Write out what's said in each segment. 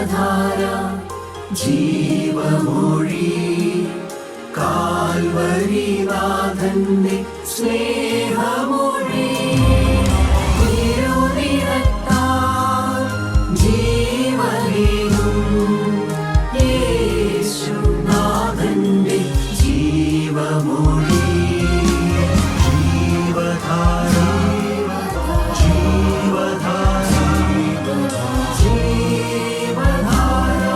ജീവധാര ജീവമൊഴി കാൽവരിനാഥന്റെ സ്നേഹമൊഴി തിരുനിറത്താൽ ജീവനേകും യേശുനാഥന്റെ ജീവമൊഴി ജീവധാര ജീവധാര ജീവധാര.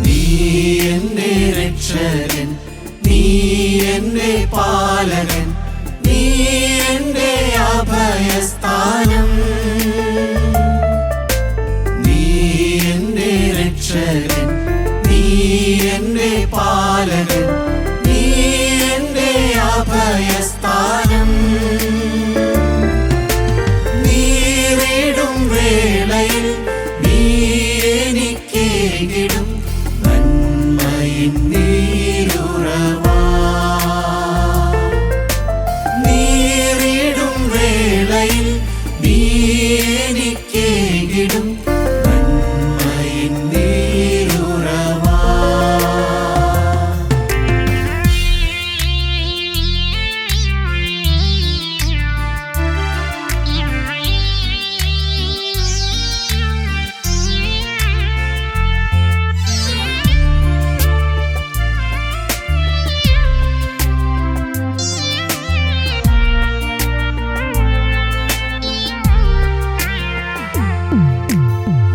നീ എന്റെ രക്ഷകൻ, നീ എന്റെ പാലകൻ, നീ എന്റെ അഭയസ്ഥാനം. നീ എന്റെ രക്ഷകൻ, നീ എന്റെ പാലകൻ, നീ എന്റെ അഭയസ്ഥാനം. നീറിടും വേളയിൽ നീ എനിക്കേകിടും നന്മയിൻ നീരുറവാ. നീറിടും വേളയിൽ നീ എനിക്കേകിടും നന്മയിൻ നീരുറവാ.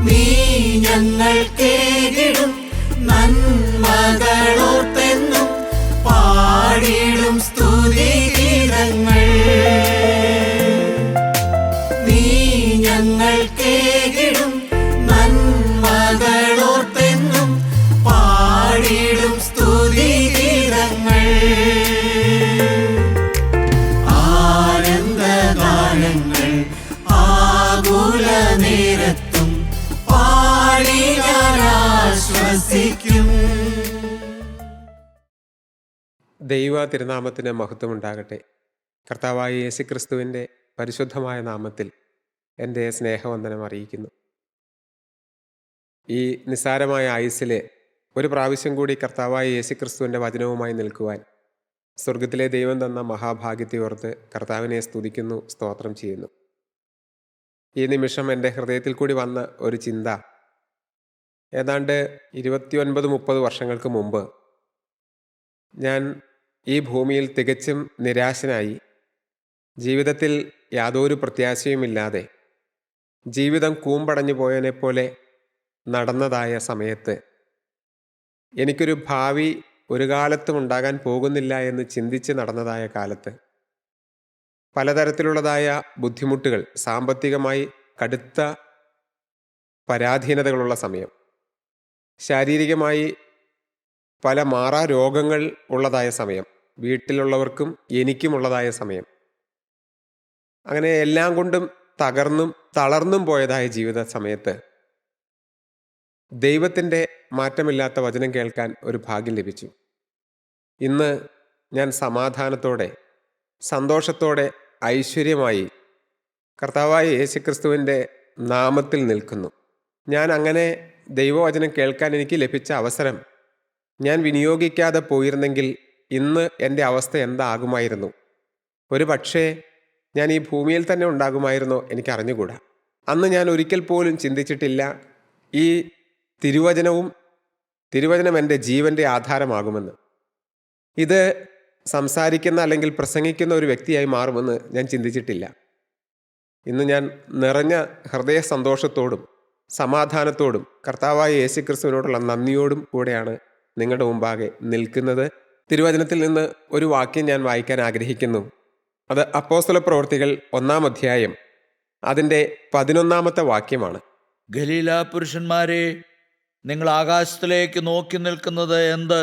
നീ ഞങ്ങൾക്കേകിടും നന്മകളോർത്തെന്നും പാടിടും സ്തുതിഗീതങ്ങൾ. നീ ഞങ്ങൾക്കേകിടും നന്മകളോർത്തെന്നും പാടിടും സ്തുതിഗീതങ്ങൾ. ആനന്ദഗാനങ്ങൾ ആകുല നേരത്തും പാടി ഞാൻ ആശ്വസിക്കും. ദൈവ തിരുനാമത്തിന് മഹത്വമുണ്ടാകട്ടെ. കർത്താവായ യേശുക്രിസ്തുവിൻ്റെ പരിശുദ്ധമായ നാമത്തിൽ എൻ്റെ സ്നേഹവന്ദനം അറിയിക്കുന്നു. ഈ നിസ്സാരമായ ആയുസ്സിൽ ഒരു പ്രാവശ്യം കൂടി കർത്താവായ യേശുക്രിസ്തുവിൻ്റെ വചനവുമായി നിൽക്കുവാൻ സ്വർഗത്തിലെ ദൈവം തന്ന മഹാഭാഗ്യത്തെ ഓർത്ത് കർത്താവിനെ സ്തുതിക്കുന്നു, സ്തോത്രം ചെയ്യുന്നു. ഈ നിമിഷം എൻ്റെ ഹൃദയത്തിൽ കൂടി വന്ന ഒരു ചിന്ത, ഏതാണ്ട് 29-30 വർഷങ്ങൾക്ക് മുമ്പ് ഞാൻ ഈ ഭൂമിയിൽ തികച്ചും നിരാശനായി, ജീവിതത്തിൽ യാതൊരു പ്രത്യാശയുമില്ലാതെ ജീവിതം കൂമ്പടഞ്ഞു പോയതിനെ പോലെ നടന്നതായ സമയത്ത് എനിക്കൊരു ഭാവി ഒരു കാലത്തും ഉണ്ടാകാൻ പോകുന്നില്ല എന്ന് ചിന്തിച്ച് നടന്നതായ കാലത്ത് പലതരത്തിലുള്ളതായ ബുദ്ധിമുട്ടുകൾ, സാമ്പത്തികമായി കടുത്ത പരാധീനതകളുള്ള സമയം, ശാരീരികമായി പല മാറാ രോഗങ്ങൾ ഉള്ളതായ സമയം, വീട്ടിലുള്ളവർക്കും എനിക്കുമുള്ളതായ സമയം, അങ്ങനെ എല്ലാം കൊണ്ടും തകർന്നും തളർന്നും പോയതായ ജീവിത സമയത്ത് ദൈവത്തിൻ്റെ മാറ്റമില്ലാത്ത വചനം കേൾക്കാൻ ഒരു ഭാഗ്യം ലഭിച്ചു. ഇന്ന് ഞാൻ സമാധാനത്തോടെ, സന്തോഷത്തോടെ, ഐശ്വര്യമായി കർത്താവായ യേശുക്രിസ്തുവിൻ്റെ നാമത്തിൽ നിൽക്കുന്നു. ഞാൻ അങ്ങനെ ദൈവവചനം കേൾക്കാൻ എനിക്ക് ലഭിച്ച അവസരം ഞാൻ വിനിയോഗിക്കാതെ പോയിരുന്നെങ്കിൽ ഇന്ന് എൻ്റെ അവസ്ഥ എന്താകുമായിരുന്നു? ഒരു പക്ഷേ ഞാൻ ഈ ഭൂമിയിൽ തന്നെ ഉണ്ടാകുമായിരുന്നോ എനിക്കറിഞ്ഞുകൂടാ. അന്ന് ഞാൻ ഒരിക്കൽ പോലും ചിന്തിച്ചിട്ടില്ല ഈ തിരുവചനം എൻ്റെ ജീവൻ്റെ ആധാരമാകുമെന്ന്. ഇത് സംസാരിക്കുന്ന അല്ലെങ്കിൽ പ്രസംഗിക്കുന്ന ഒരു വ്യക്തിയായി മാറുമെന്ന് ഞാൻ ചിന്തിച്ചിട്ടില്ല. ഇന്ന് ഞാൻ നിറഞ്ഞ ഹൃദയ സന്തോഷത്തോടും സമാധാനത്തോടും കർത്താവായ യേശുക്രിസ്തുവിനോടുള്ള നന്ദിയോടും കൂടെയാണ് നിങ്ങളുടെ മുമ്പാകെ നിൽക്കുന്നത്. തിരുവചനത്തിൽ നിന്ന് ഒരു വാക്യം ഞാൻ വായിക്കാൻ ആഗ്രഹിക്കുന്നു. അത് അപ്പോസ്തലപ്രവൃത്തികൾ 1-ാം അധ്യായം അതിൻ്റെ 11-ാമത്തെ വാക്യമാണ്. ഗലീല പുരുഷന്മാരെ, നിങ്ങൾ ആകാശത്തിലേക്ക് നോക്കി നിൽക്കുന്നത് എന്ത്?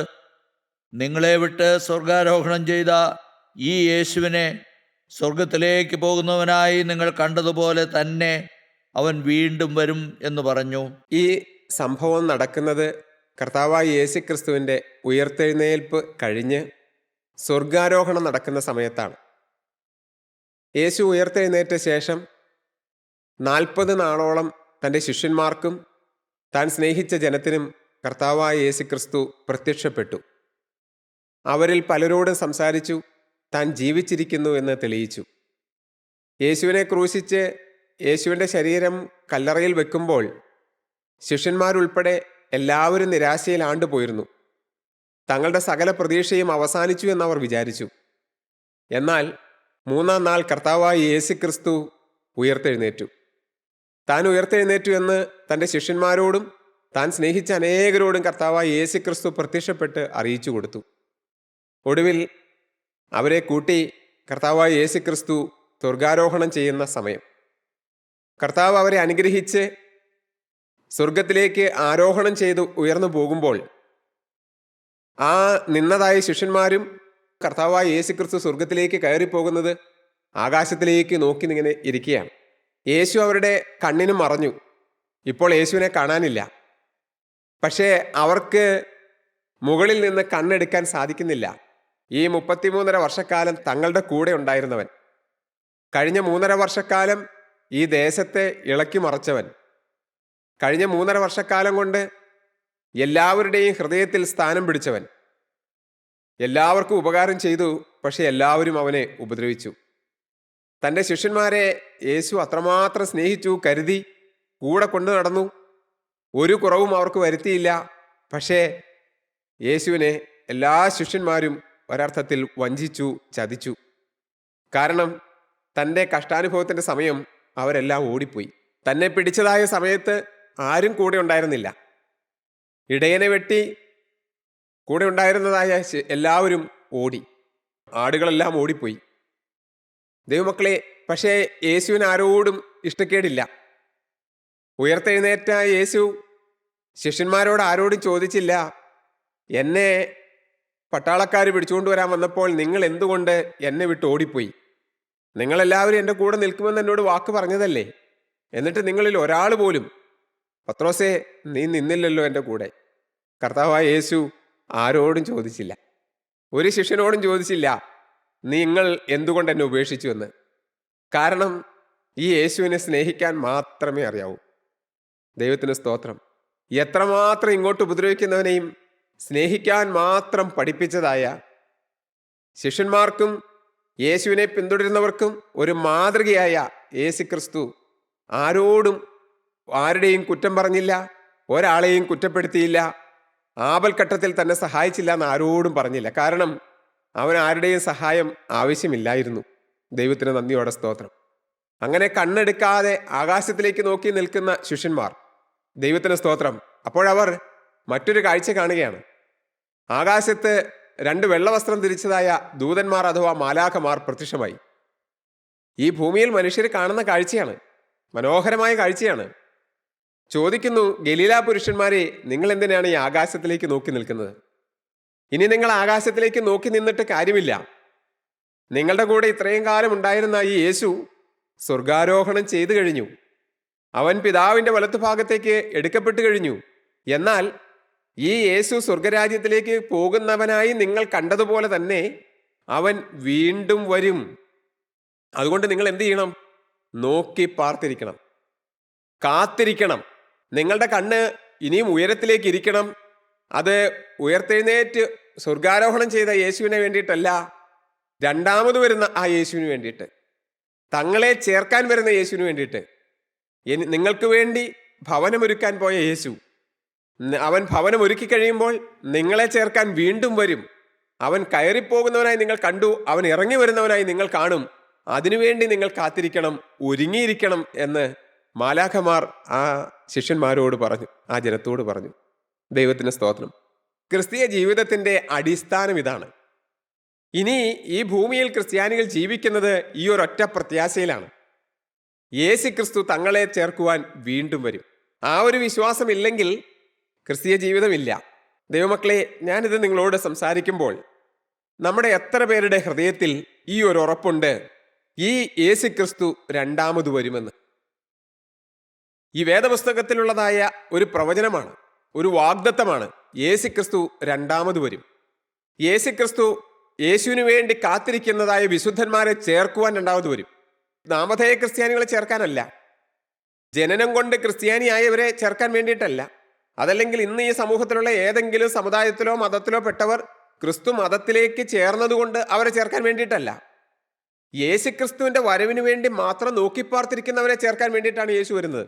നിങ്ങളെ വിട്ട് സ്വർഗാരോഹണം ചെയ്ത ഈ യേശുവിനെ സ്വർഗത്തിലേക്ക് പോകുന്നവനായി നിങ്ങൾ കണ്ടതുപോലെ തന്നെ അവൻ വീണ്ടും വരും എന്ന് പറഞ്ഞു. ഈ സംഭവം നടക്കുന്നത് കർത്താവായ യേശുക്രിസ്തുവിൻ്റെ ഉയർത്തെഴുന്നേൽപ്പ് കഴിഞ്ഞ് സ്വർഗാരോഹണം നടക്കുന്ന സമയത്താണ്. യേശു ഉയർത്തെഴുന്നേറ്റ ശേഷം 40 നാളോളം തൻ്റെ ശിഷ്യന്മാർക്കും താൻ സ്നേഹിച്ച ജനത്തിനും കർത്താവായ യേശുക്രിസ്തു പ്രത്യക്ഷപ്പെട്ടു. അവരിൽ പലരോടും സംസാരിച്ചു, താൻ ജീവിച്ചിരിക്കുന്നു എന്ന് തെളിയിച്ചു. യേശുവിനെ ക്രൂശിച്ച് യേശുവിൻ്റെ ശരീരം കല്ലറയിൽ വെക്കുമ്പോൾ ശിഷ്യന്മാരുൾപ്പെടെ എല്ലാവരും നിരാശയിൽ ആണ്ടുപോയിരുന്നു. തങ്ങളുടെ സകല പ്രതീക്ഷയും അവസാനിച്ചു എന്നവർ വിചാരിച്ചു. എന്നാൽ 3-ാം നാൾ കർത്താവായ യേശുക്രിസ്തു ഉയർത്തെഴുന്നേറ്റു. താൻ ഉയർത്തെഴുന്നേറ്റു എന്ന് തൻ്റെ ശിഷ്യന്മാരോടും താൻ സ്നേഹിച്ച അനേകരോടും കർത്താവായ യേശുക്രിസ്തു പ്രത്യക്ഷപ്പെട്ട് അറിയിച്ചു കൊടുത്തു. ഒടുവിൽ അവരെ കൂട്ടി കർത്താവായ യേശുക്രിസ്തു സ്വർഗാരോഹണം ചെയ്യുന്ന സമയം കർത്താവ് അവരെ അനുഗ്രഹിച്ച് സ്വർഗത്തിലേക്ക് ആരോഹണം ചെയ്തു ഉയർന്നു പോകുമ്പോൾ ആ നിന്നതായ ശിഷ്യന്മാരും കർത്താവായ യേശുക്രിസ്തു സ്വർഗത്തിലേക്ക് കയറിപ്പോകുന്നത് ആകാശത്തിലേക്ക് നോക്കി ഇങ്ങനെ ഇരിക്കുകയാണ്. യേശു അവരുടെ കണ്ണിന് മറഞ്ഞു. ഇപ്പോൾ യേശുവിനെ കാണാനില്ല. പക്ഷേ അവർക്ക് മുകളിൽ നിന്ന് കണ്ണെടുക്കാൻ സാധിക്കുന്നില്ല. ഈ 33.5 വർഷക്കാലം തങ്ങളുടെ കൂടെ ഉണ്ടായിരുന്നവൻ, കഴിഞ്ഞ 3.5 വർഷക്കാലം ഈ ദേശത്തെ ഇളക്കി മറച്ചവൻ, കഴിഞ്ഞ 3.5 വർഷക്കാലം കൊണ്ട് എല്ലാവരുടെയും ഹൃദയത്തിൽ സ്ഥാനം പിടിച്ചവൻ, എല്ലാവർക്കും ഉപകാരം ചെയ്തു. പക്ഷെ എല്ലാവരും അവനെ ഉപദ്രവിച്ചു. തൻ്റെ ശിഷ്യന്മാരെ യേശു അത്രമാത്രം സ്നേഹിച്ചു, കരുതി, കൂടെ കൊണ്ടു നടന്നു. ഒരു കുറവും അവർക്ക് വരുത്തിയില്ല. പക്ഷേ യേശുവിനെ എല്ലാ ശിഷ്യന്മാരും ഒരർത്ഥത്തിൽ വഞ്ചിച്ചു, ചതിച്ചു. കാരണം തൻ്റെ കഷ്ടാനുഭവത്തിൻ്റെ സമയം അവരെല്ലാം ഓടിപ്പോയി. തന്നെ പിടിച്ചതായ സമയത്ത് ആരും കൂടെ ഉണ്ടായിരുന്നില്ല. ഇടയനെ വെട്ടി കൂടെ ഉണ്ടായിരുന്നതായ എല്ലാവരും ഓടി. ആടുകളെല്ലാം ഓടിപ്പോയി. ദൈവമക്കളെ, പക്ഷേ യേശുവിന് ആരോടും ഇഷ്ടക്കേടില്ല. ഉയർത്തെഴുന്നേറ്റ യേശു ശിഷ്യന്മാരോട് ആരോടും ചോദിച്ചില്ല, എന്നെ പട്ടാളക്കാർ പിടിച്ചുകൊണ്ടുവരാൻ വന്നപ്പോൾ നിങ്ങൾ എന്തുകൊണ്ട് എന്നെ വിട്ട് ഓടിപ്പോയി? നിങ്ങളെല്ലാവരും എൻ്റെ കൂടെ നിൽക്കുമെന്ന് എന്നോട് വാക്ക് പറഞ്ഞതല്ലേ? എന്നിട്ട് നിങ്ങളിൽ ഒരാൾ പോലും, പത്രോസേ നീ നിന്നില്ലല്ലോ എൻ്റെ കൂടെ. കർത്താവായ യേശു ആരോടും ചോദിച്ചില്ല. ഒരു ശിഷ്യനോടും ചോദിച്ചില്ല, നിങ്ങൾ എന്തുകൊണ്ട് എന്നെ ഉപേക്ഷിച്ചു എന്ന്. കാരണം ഈ യേശുവിനെ സ്നേഹിക്കാൻ മാത്രമേ അറിയാവൂ. ദൈവത്തിന് സ്തോത്രം. എത്രമാത്രം ഇങ്ങോട്ട് ഉപദ്രവിക്കുന്നവനെയും സ്നേഹിക്കാൻ മാത്രം പഠിപ്പിച്ചതായ ശിഷ്യന്മാർക്കും യേശുവിനെ പിന്തുടരുന്നവർക്കും ഒരു മാതൃകയായ യേശുക്രിസ്തു ആരോടും ആരുടെയും കുറ്റം പറഞ്ഞില്ല, ഒരാളെയും കുറ്റപ്പെടുത്തിയില്ല, ആപൽഘട്ടത്തിൽ തന്നെ സഹായിച്ചില്ല എന്ന് ആരോടും പറഞ്ഞില്ല. കാരണം അവൻ ആരുടെയും സഹായം ആവശ്യമില്ലായിരുന്നു. ദൈവത്തിന് നന്ദിയോടെ സ്തോത്രം. അങ്ങനെ കണ്ണെടുക്കാതെ ആകാശത്തിലേക്ക് നോക്കി നിൽക്കുന്ന ശിഷ്യന്മാർ, ദൈവത്തിന് സ്തോത്രം. അപ്പോഴവർ മറ്റൊരു കാഴ്ച കാണുകയാണ്. ആകാശത്ത് 2 വെള്ളവസ്ത്രം ധരിച്ചതായ ദൂതന്മാർ അഥവാ മാലാഖമാർ പ്രത്യക്ഷമായി. ഈ ഭൂമിയിൽ മനുഷ്യർ കാണുന്ന കാഴ്ചയാണ്, മനോഹരമായ കാഴ്ചയാണ്. ചോദിക്കുന്നു, ഗലീല പുരുഷന്മാരെ, നിങ്ങൾ എന്തിനാണ് ഈ ആകാശത്തിലേക്ക് നോക്കി നിൽക്കുന്നത്? ഇനി നിങ്ങൾ ആകാശത്തിലേക്ക് നോക്കി നിന്നിട്ട് കാര്യമില്ല. നിങ്ങളുടെ കൂടെ ഇത്രയും കാലം ഉണ്ടായിരുന്ന ഈ യേശു സ്വർഗാരോഹണം ചെയ്തു കഴിഞ്ഞു. അവൻ പിതാവിൻ്റെ വലത്തുഭാഗത്തേക്ക് എടുക്കപ്പെട്ടു കഴിഞ്ഞു. എന്നാൽ ഈ യേശു സ്വർഗരാജ്യത്തിലേക്ക് പോകുന്നവനായി നിങ്ങൾ കണ്ടതുപോലെ തന്നെ അവൻ വീണ്ടും വരും. അതുകൊണ്ട് നിങ്ങൾ എന്ത് ചെയ്യണം? നോക്കി പാർത്തിരിക്കണം, കാത്തിരിക്കണം. നിങ്ങളുടെ കണ്ണ് ഇനിയും ഉയരത്തിലേക്ക് ഇരിക്കണം. അത് ഉയർത്തെഴുന്നേറ്റ് സ്വർഗാരോഹണം ചെയ്ത യേശുവിനെ വേണ്ടിയിട്ടല്ല, രണ്ടാമത് വരുന്ന ആ യേശുവിന് വേണ്ടിയിട്ട്, തങ്ങളെ ചേർക്കാൻ വരുന്ന യേശുവിന് വേണ്ടിയിട്ട്. നിങ്ങൾക്ക് വേണ്ടി ഭവനമൊരുക്കാൻ പോയ യേശു, അവൻ ഭവനമൊരുക്കി കഴിയുമ്പോൾ നിങ്ങളെ ചേർക്കാൻ വീണ്ടും വരും. അവൻ കയറിപ്പോകുന്നവനായി നിങ്ങൾ കണ്ടു, അവൻ ഇറങ്ങി വരുന്നവനായി നിങ്ങൾ കാണും. അതിനുവേണ്ടി നിങ്ങൾ കാത്തിരിക്കണം, ഒരുങ്ങിയിരിക്കണം എന്ന് മാലാഖമാർ ആ ശിഷ്യന്മാരോട് പറഞ്ഞു, ആ ജനത്തോട് പറഞ്ഞു. ദൈവത്തിന് സ്തോത്രം. ക്രിസ്തീയ ജീവിതത്തിൻ്റെ അടിസ്ഥാനം ഇതാണ്. ഇനി ഈ ഭൂമിയിൽ ക്രിസ്ത്യാനികൾ ജീവിക്കുന്നത് ഈ ഒരൊറ്റ പ്രത്യാശയിലാണ്. യേശു ക്രിസ്തു തങ്ങളെ ചേർക്കുവാൻ വീണ്ടും വരും. ആ ഒരു വിശ്വാസമില്ലെങ്കിൽ ക്രിസ്തീയ ജീവിതമില്ല. ദൈവമക്കളെ, ഞാനിത് നിങ്ങളോട് സംസാരിക്കുമ്പോൾ നമ്മുടെ എത്ര പേരുടെ ഹൃദയത്തിൽ ഈ ഒരു ഉറപ്പുണ്ട്, ഈ യേശു ക്രിസ്തു രണ്ടാമത് വരുമെന്ന്? ഈ വേദപുസ്തകത്തിലുള്ളതായ ഒരു പ്രവചനമാണ്, ഒരു വാഗ്ദത്തമാണ്. യേശു ക്രിസ്തു രണ്ടാമത് വരും. യേശു ക്രിസ്തു യേശുവിന് വേണ്ടി കാത്തിരിക്കുന്നതായ വിശുദ്ധന്മാരെ ചേർക്കുവാൻ രണ്ടാമത് വരും. നാമധേയ ക്രിസ്ത്യാനികളെ ചേർക്കാനല്ല, ജനനം കൊണ്ട് ക്രിസ്ത്യാനിയായവരെ ചേർക്കാൻ വേണ്ടിയിട്ടല്ല. അതല്ലെങ്കിൽ ഇന്ന് ഈ സമൂഹത്തിലുള്ള ഏതെങ്കിലും സമുദായത്തിലോ മതത്തിലോ പെട്ടവർ ക്രിസ്തു മതത്തിലേക്ക് ചേർന്നതുകൊണ്ട് അവരെ ചേർക്കാൻ വേണ്ടിയിട്ടല്ല. യേശു ക്രിസ്തുവിന്റെ വരവിന് വേണ്ടി മാത്രം നോക്കിപ്പാർത്തിരിക്കുന്നവരെ ചേർക്കാൻ വേണ്ടിയിട്ടാണ് യേശു വരുന്നത്.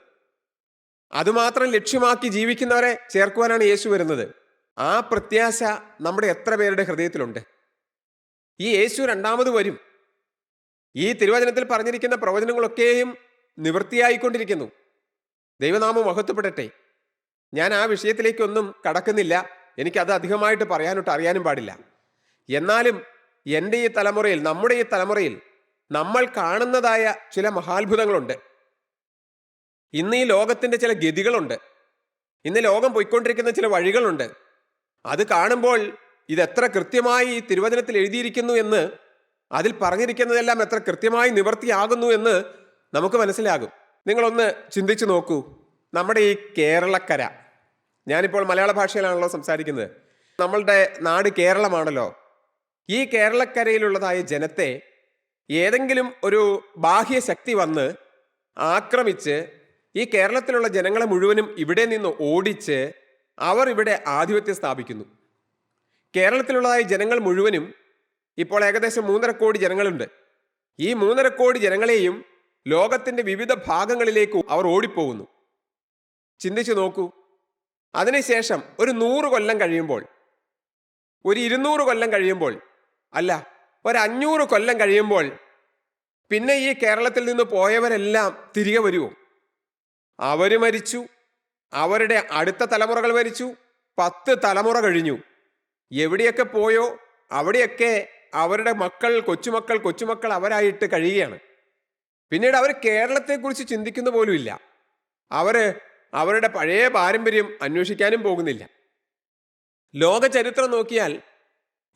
അതുമാത്രം ലക്ഷ്യമാക്കി ജീവിക്കുന്നവരെ ചേർക്കുവാനാണ് യേശു വരുന്നത്. ആ പ്രത്യാശ നമ്മുടെ എത്ര പേരുടെ ഹൃദയത്തിലുണ്ട്? ഈ യേശു രണ്ടാമത് വരും. ഈ തിരുവചനത്തിൽ പറഞ്ഞിരിക്കുന്ന പ്രവചനങ്ങളൊക്കെയും നിവൃത്തിയായിക്കൊണ്ടിരിക്കുന്നു. ദൈവനാമം മഹത്വപ്പെടട്ടെ. ഞാൻ ആ വിഷയത്തിലേക്കൊന്നും കടക്കുന്നില്ല. എനിക്കത് അധികമായിട്ട് പറയാനൊട്ട് അറിയാനും പാടില്ല. എന്നാലും എൻ്റെ ഈ തലമുറയിൽ, നമ്മുടെ ഈ തലമുറയിൽ നമ്മൾ കാണുന്നതായ ചില മഹാത്ഭുതങ്ങളുണ്ട്. ഇന്ന് ഈ ലോകത്തിൻ്റെ ചില ഗതികളുണ്ട്. ഇന്ന് ലോകം പോയിക്കൊണ്ടിരിക്കുന്ന ചില വഴികളുണ്ട്. അത് കാണുമ്പോൾ ഇതെത്ര കൃത്യമായി ഈ തിരുവചനത്തിൽ എഴുതിയിരിക്കുന്നു എന്ന്, അതിൽ പറഞ്ഞിരിക്കുന്നതെല്ലാം എത്ര കൃത്യമായി നിവൃത്തിയാകുന്നു എന്ന് നമുക്ക് മനസ്സിലാകും. നിങ്ങളൊന്ന് ചിന്തിച്ചു നോക്കൂ. നമ്മുടെ ഈ കേരളക്കര, ഞാനിപ്പോൾ മലയാള ഭാഷയിലാണല്ലോ സംസാരിക്കുന്നത്, നമ്മളുടെ നാട് കേരളമാണല്ലോ. ഈ കേരളക്കരയിലുള്ളതായ ജനത്തെ ഏതെങ്കിലും ഒരു ബാഹ്യശക്തി വന്ന് ആക്രമിച്ച് ഈ കേരളത്തിലുള്ള ജനങ്ങളെ മുഴുവനും ഇവിടെ നിന്ന് ഓടിച്ച് അവർ ഇവിടെ ആധിപത്യം സ്ഥാപിക്കുന്നു. കേരളത്തിലുള്ളതായ ജനങ്ങൾ മുഴുവനും ഇപ്പോൾ ഏകദേശം 3.5 കോടി ജനങ്ങളുണ്ട്. ഈ 3.5 കോടി ജനങ്ങളെയും ലോകത്തിൻ്റെ വിവിധ ഭാഗങ്ങളിലേക്ക് അവർ ഓടിപ്പോകുന്നു. ചിന്തിച്ചു നോക്കൂ. അതിനുശേഷം ഒരു 100 കൊല്ലം കഴിയുമ്പോൾ, ഒരു 200 കൊല്ലം കഴിയുമ്പോൾ, അല്ല ഒരു 500 കൊല്ലം കഴിയുമ്പോൾ പിന്നെ ഈ കേരളത്തിൽ നിന്ന് പോയവരെല്ലാം തിരികെ വരുമോ? അവർ മരിച്ചു, അവരുടെ അടുത്ത തലമുറകൾ മരിച്ചു, 10 തലമുറ കഴിഞ്ഞു. എവിടെയൊക്കെ പോയോ അവിടെയൊക്കെ അവരുടെ മക്കൾ, കൊച്ചുമക്കൾ അവരായിട്ട് കഴിയുകയാണ്. പിന്നീട് അവർ കേരളത്തെക്കുറിച്ച് ചിന്തിക്കുന്ന പോലുമില്ല. അവരുടെ പഴയ പാരമ്പര്യം അന്വേഷിക്കാനും പോകുന്നില്ല. ലോക ചരിത്രം നോക്കിയാൽ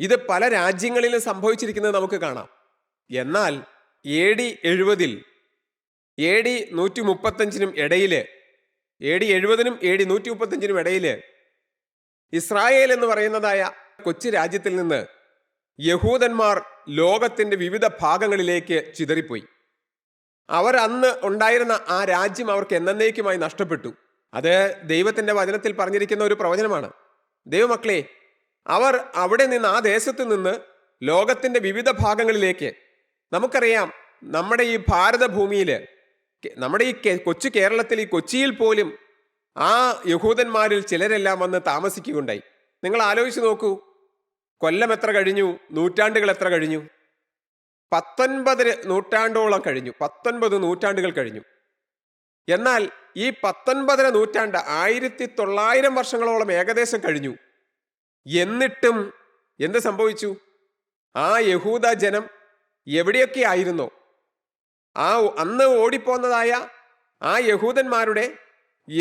ഇത് പല രാജ്യങ്ങളിലും സംഭവിച്ചിരിക്കുന്നത് നമുക്ക് കാണാം. എന്നാൽ AD 70-ൽ AD 135-നും ഇടയിൽ, AD 70-നും AD 135-നും ഇടയിൽ ഇസ്രായേൽ എന്ന് പറയുന്നതായ കൊച്ചു രാജ്യത്തിൽ നിന്ന് യഹൂദന്മാർ ലോകത്തിൻ്റെ വിവിധ ഭാഗങ്ങളിലേക്ക് ചിതറിപ്പോയി. അവർ അന്ന് ഉണ്ടായിരുന്ന ആ രാജ്യം അവർക്ക് എന്നേക്കുമായി നഷ്ടപ്പെട്ടു. അത് ദൈവത്തിൻ്റെ വചനത്തിൽ പറഞ്ഞിരിക്കുന്ന ഒരു പ്രവചനമാണ്. ദൈവമക്കളെ, അവർ അവിടെ നിന്ന്, ആ ദേശത്ത് നിന്ന് ലോകത്തിൻ്റെ വിവിധ ഭാഗങ്ങളിലേക്ക്, നമുക്കറിയാം നമ്മുടെ ഈ ഭാരതഭൂമിയിൽ, നമ്മുടെ ഈ കൊച്ചു കേരളത്തിൽ, ഈ കൊച്ചിയിൽ പോലും ആ യഹൂദന്മാരിൽ ചിലരെല്ലാം വന്ന് താമസിക്കുകയുണ്ടായി. നിങ്ങൾ ആലോചിച്ച് നോക്കൂ. കൊല്ലം എത്ര കഴിഞ്ഞു, നൂറ്റാണ്ടുകൾ എത്ര കഴിഞ്ഞു? 19 നൂറ്റാണ്ടോളം കഴിഞ്ഞു, 19 നൂറ്റാണ്ടുകൾ കഴിഞ്ഞു. എന്നാൽ ഈ 19ാം നൂറ്റാണ്ട് 1900 വർഷങ്ങളോളം ഏകദേശം കഴിഞ്ഞു. എന്നിട്ടും എന്ത് സംഭവിച്ചു? ആ യഹൂദ ജനം എവിടെയൊക്കെ ആയിരുന്നോ, ആ അന്ന് ഓടിപ്പോന്നതായ ആ യഹൂദന്മാരുടെ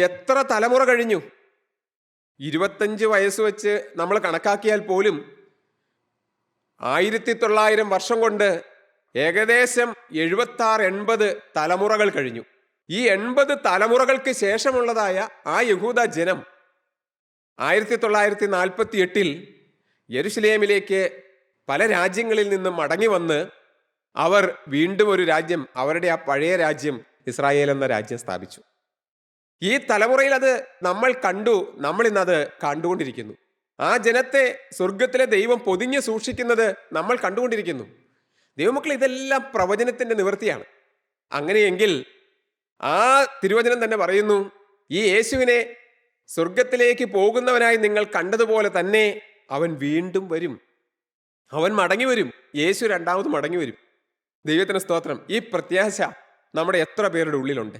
എത്ര തലമുറ കഴിഞ്ഞു? 25 വയസ്സ് വെച്ച് നമ്മൾ കണക്കാക്കിയാൽ പോലും 1900 വർഷം കൊണ്ട് ഏകദേശം 76-80 തലമുറകൾ കഴിഞ്ഞു. ഈ 80 തലമുറകൾക്ക് ശേഷമുള്ളതായ ആ യഹൂദ ജനം 1948-ൽ യെരുശലേമിലേക്ക് പല രാജ്യങ്ങളിൽ നിന്നും മടങ്ങി വന്ന് അവർ വീണ്ടും ഒരു രാജ്യം, അവരുടെ ആ പഴയ രാജ്യം ഇസ്രായേൽ എന്ന രാജ്യം സ്ഥാപിച്ചു. ഈ തലമുറയിൽ അത് നമ്മൾ കണ്ടു, നമ്മൾ ഇന്നത് കണ്ടുകൊണ്ടിരിക്കുന്നു. ആ ജനത്തെ സ്വർഗത്തിലെ ദൈവം പൊതിഞ്ഞ് സൂക്ഷിക്കുന്നത് നമ്മൾ കണ്ടുകൊണ്ടിരിക്കുന്നു. ദൈവമക്കൾ, ഇതെല്ലാം പ്രവചനത്തിൻ്റെ നിവൃത്തിയാണ്. അങ്ങനെയെങ്കിൽ ആ തിരുവചനം തന്നെ പറയുന്നു, ഈ യേശുവിനെ സ്വർഗത്തിലേക്ക് പോകുന്നവനായി നിങ്ങൾ കണ്ടതുപോലെ തന്നെ അവൻ വീണ്ടും വരും, അവൻ മടങ്ങി വരും. യേശു രണ്ടാമത് മടങ്ങി വരും. ദൈവത്തിന് സ്തോത്രം. ഈ പ്രത്യാശ നമ്മുടെ എത്ര പേരുടെ ഉള്ളിലുണ്ട്?